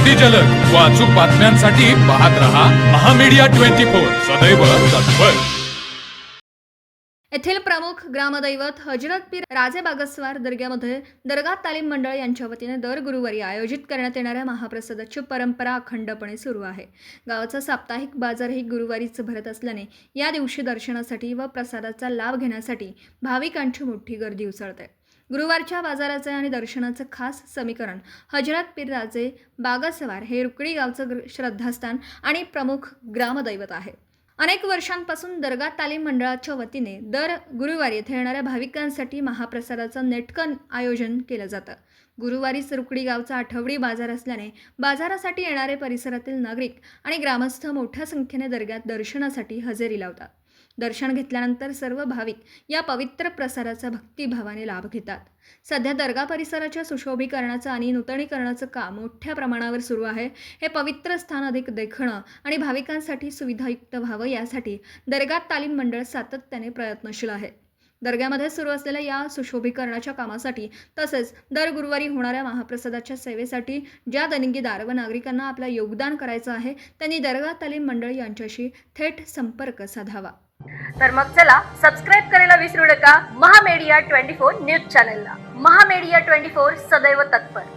अति जलद व अचूक बातम्यांसाठी पाहत रहा महामीडिया 24 सदैव तत्पर। येथील प्रमुख ग्रामदैवत हजरत पीर राजे बागस्वार दर्ग्यामध्ये दरगाह तालीम मंडळ यांच्या वतीने दर गुरुवारी आयोजित करण्यात येणाऱ्या महाप्रसादाची परंपरा अखंडपणे सुरू आहे। गावाचा साप्ताहिक बाजारही गुरुवारीच भरत असल्याने या दिवशी दर्शनासाठी व प्रसादाचा लाभ घेण्यासाठी भाविकांची मोठी गर्दी उसळते। गुरुवारच्या बाजाराचे आणि दर्शनाचे खास समीकरण हजरत पीर राजे बागस्वार हे रुकडी गावचं श्रद्धास्थान आणि प्रमुख ग्रामदैवत आहे। अनेक वर्षांपासून दरगाह तालीम मंडळाच्या वतीने दर गुरुवारी येथे येणाऱ्या भाविकांसाठी महाप्रसादाचं नेटकन आयोजन केलं जातं। गुरुवारीच रुकडी गावचा आठवडी बाजार असल्याने बाजारासाठी येणारे परिसरातील नागरिक आणि ग्रामस्थ मोठ्या संख्येने दर्ग्यात दर्शनासाठी हजेरी लावतात। दर्शन घेतल्यानंतर सर्व भाविक या पवित्र प्रसादाचा भक्तिभावाने लाभ घेतात। सध्या दर्गा परिसराच्या सुशोभीकरणाचं आणि नूतनीकरणाचं काम मोठ्या प्रमाणावर सुरू आहे। हे पवित्र स्थान अधिक देखणं आणि भाविकांसाठी सुविधायुक्त व्हावं यासाठी दरगाह तालीम मंडळ सातत्याने प्रयत्नशील आहे। दर्ग्यामध्ये सुरू असलेल्या या सुशोभीकरणाच्या कामासाठी तसेच दर गुरुवारी होणाऱ्या महाप्रसादाच्या सेवेसाठी ज्या देणगीदार व नागरिकांना आपलं योगदान करायचं आहे त्यांनी दरगाह तालीम मंडळ यांच्याशी थेट संपर्क साधावा। तर मग चला सबस्क्राईब करायला विसरू नका महामीडिया 24 न्यूज चॅनलला। महामीडिया 24 सदैव तत्पर।